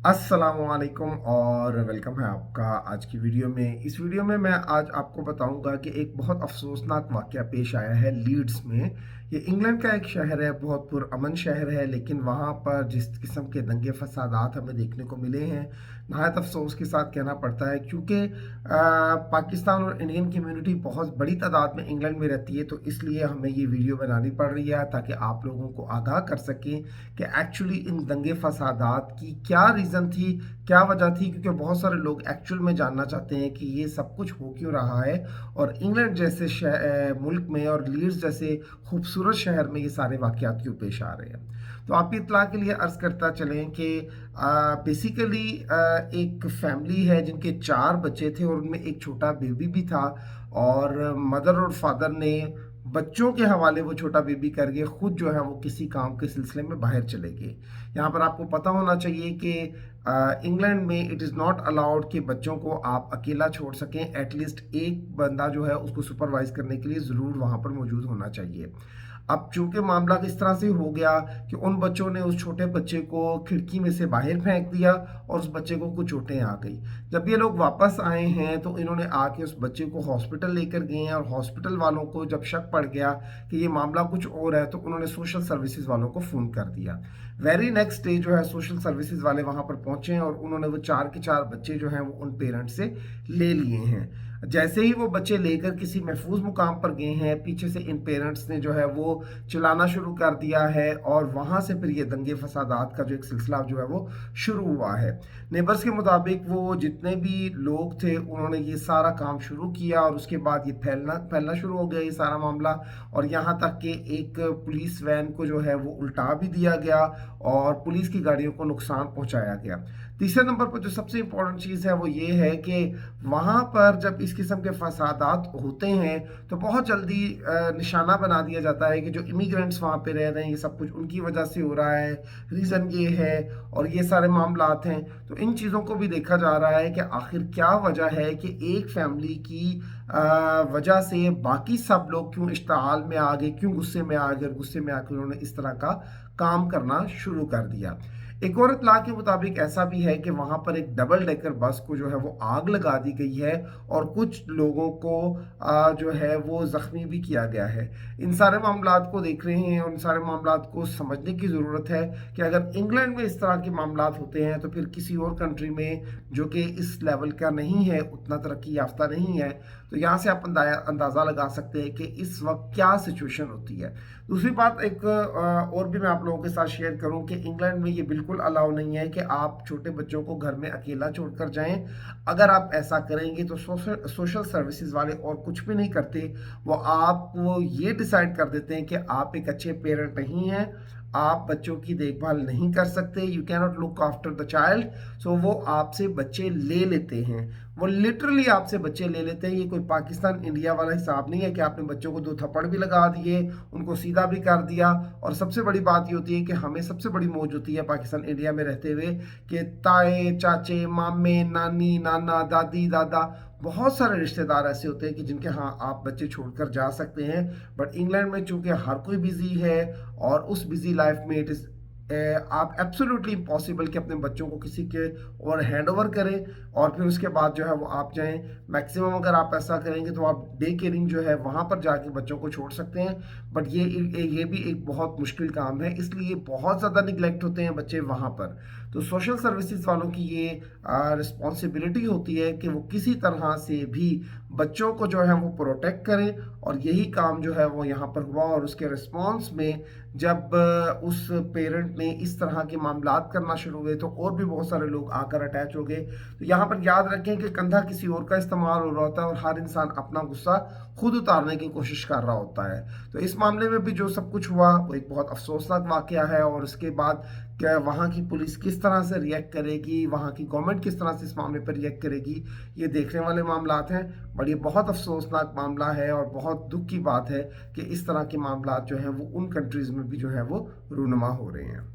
अस्सलामुअलैकुम और वेलकम है आपका आज की वीडियो में। इस वीडियो में मैं आज आपको बताऊंगा कि एक बहुत अफसोसनाक वाक़या पेश आया है लीड्स में। ये इंग्लैंड का एक शहर है, बहुत पुरअमन शहर है, लेकिन वहाँ पर जिस किस्म के दंगे फसादात हमें देखने को मिले हैं, नहायत अफसोस के साथ कहना पड़ता है, क्योंकि पाकिस्तान और इंडियन कम्युनिटी बहुत बड़ी तादाद में इंग्लैंड में रहती है। तो इसलिए हमें ये वीडियो बनानी पड़ रही है ताकि आप लोगों को आगाह कर सकें कि एक्चुअली इन दंगे फसादात की क्या रीज़न थी, क्या वजह थी, क्योंकि बहुत सारे लोग एक्चुअल में जानना चाहते हैं कि ये सब कुछ हो क्यों रहा है और इंग्लैंड जैसे मुल्क में और लीड्स जैसे खूबसूरत शहर में ये सारे वाक़यात क्यों पेश आ रहे हैं। तो आपकी इत्तला के लिए अर्ज़ करता चलें कि बेसिकली एक फैमिली है जिनके 4 बच्चे थे और उनमें एक छोटा बेबी भी था, और मदर और फादर ने बच्चों के हवाले वो छोटा बेबी करके खुद जो है वो किसी काम के सिलसिले में बाहर चले गए। यहाँ पर आपको पता होना चाहिए कि इंग्लैंड में इट इज़ नॉट अलाउड कि बच्चों को आप अकेला छोड़ सकें। एटलीस्ट एक बंदा जो है उसको सुपरवाइज करने के लिए ज़रूर वहाँ पर मौजूद होना चाहिए। अब चूंकि मामला इस तरह से हो गया कि उन बच्चों ने उस छोटे बच्चे को खिड़की में से बाहर फेंक दिया और उस बच्चे को कुछ चोटें आ गई। जब ये लोग वापस आए हैं तो इन्होंने आके उस बच्चे को हॉस्पिटल लेकर गए हैं, और हॉस्पिटल वालों को जब शक पड़ गया कि ये मामला कुछ और है तो उन्होंने सोशल सर्विसेज वालों को फ़ोन कर दिया। वेरी नेक्स्ट डे जो है सोशल सर्विसेज वाले वहाँ पर पहुँचे हैं और उन्होंने वो 4 के 4 बच्चे जो हैं वो उन पेरेंट्स से ले लिए हैं। जैसे ही वो बच्चे लेकर किसी महफूज मुकाम पर गए हैं, पीछे से इन पेरेंट्स ने जो है वो चलाना शुरू कर दिया है, और वहाँ से फिर ये दंगे फसादात का जो एक सिलसिला जो है वो शुरू हुआ है। नेबर्स के मुताबिक वो जितने भी लोग थे उन्होंने ये सारा काम शुरू किया, और उसके बाद ये फैलना शुरू हो गया ये सारा मामला, और यहाँ तक कि एक पुलिस वैन को जो है वो उल्टा भी दिया गया और पुलिस की गाड़ियों को नुकसान पहुँचाया गया। तीसरे नंबर पर जो सबसे इम्पोर्टेंट चीज़ है वो ये है कि वहाँ पर जब इस किस्म के फसादात होते हैं तो बहुत जल्दी निशाना बना दिया जाता है कि जो इमिग्रेंट्स वहाँ पे रह रहे हैं ये सब कुछ उनकी वजह से हो रहा है, रीज़न ये है और ये सारे मामलात हैं। तो इन चीज़ों को भी देखा जा रहा है कि आखिर क्या वजह है कि एक फैमिली की वजह से बाकी सब लोग क्यों इश्ताल में आ गए, क्यों गुस्से में आ गए, और गुस्से में आकर उन्होंने इस तरह का काम करना शुरू कर दिया। एक और इत्तला के मुताबिक ऐसा भी है कि वहाँ पर एक डबल डेकर बस को जो है वो आग लगा दी गई है और कुछ लोगों को जो है वो ज़ख्मी भी किया गया है। इन सारे मामलात को देख रहे हैं और इन सारे मामलात को समझने की ज़रूरत है कि अगर इंग्लैंड में इस तरह के मामलात होते हैं तो फिर किसी और कंट्री में जो कि इस लेवल का नहीं है, उतना तरक्की याफ्ता नहीं है, तो यहाँ से आप अंदाज़ा लगा सकते हैं कि इस वक्त क्या सिचुएशन होती है। दूसरी बात एक और भी मैं आप लोगों के साथ शेयर करूं कि इंग्लैंड में ये बिल्कुल अलाउ नहीं है कि आप छोटे बच्चों को घर में अकेला छोड़कर जाएं। अगर आप ऐसा करेंगे तो सोशल सर्विसेज वाले और कुछ भी नहीं करते, वो ये डिसाइड कर देते हैं कि आप एक अच्छे पेरेंट नहीं हैं, आप बच्चों की देखभाल नहीं कर सकते, you can not look after the child. So वो आपसे बच्चे ले लेते हैं, वो लिटरली आपसे बच्चे ले लेते हैं। ये कोई पाकिस्तान इंडिया वाला हिसाब नहीं है कि आपने बच्चों को 2 थप्पड़ भी लगा दिए, उनको सीधा भी कर दिया। और सबसे बड़ी बात ये होती है कि हमें सबसे बड़ी मौज होती है पाकिस्तान इंडिया में रहते हुए कि ताए चाचे मामे नानी नाना दादी दादा बहुत सारे रिश्तेदार ऐसे होते हैं कि जिनके यहाँ आप बच्चे छोड़कर जा सकते हैं। बट इंग्लैंड में चूंकि हर कोई बिजी है और उस बिजी लाइफ में इट इज़ आप एब्सोल्युटली इम्पॉसिबल कि अपने बच्चों को किसी के और हैंड ओवर करें और फिर उसके बाद जो है वो आप जाएं। मैक्सिमम अगर आप ऐसा करेंगे तो आप डे केयरिंग जो है वहाँ पर जाके बच्चों को छोड़ सकते हैं, बट ये भी एक बहुत मुश्किल काम है, इसलिए बहुत ज़्यादा निगलेक्ट होते हैं बच्चे वहाँ पर। तो सोशल सर्विसेज वालों की ये रिस्पॉन्सिबिलिटी होती है कि वो किसी तरह से भी बच्चों को जो है वो प्रोटेक्ट करें, और यही काम जो है वो यहाँ पर हुआ। और उसके रिस्पॉन्स में जब उस पेरेंट ने इस तरह के मामलात करना शुरू हुए तो और भी बहुत सारे लोग आकर अटैच हो गए। तो यहाँ पर याद रखें कि कंधा किसी और का इस्तेमाल हो रहा होता है और हर इंसान अपना गुस्सा खुद उतारने की कोशिश कर रहा होता है। तो इस मामले में भी जो सब कुछ हुआ वो एक बहुत अफसोसनाक वाकया है, और उसके बाद क्या वहाँ की पुलिस किस तरह से रिएक्ट करेगी, वहाँ की गवर्नमेंट किस तरह से इस मामले पर रिएक्ट करेगी, ये देखने वाले मामलात हैं। बट ये बहुत अफसोसनाक मामला है और बहुत दुख की बात है कि इस तरह के मामलात जो हैं वो उन कंट्रीज़ में भी जो है वो रूनुमा हो रहे हैं।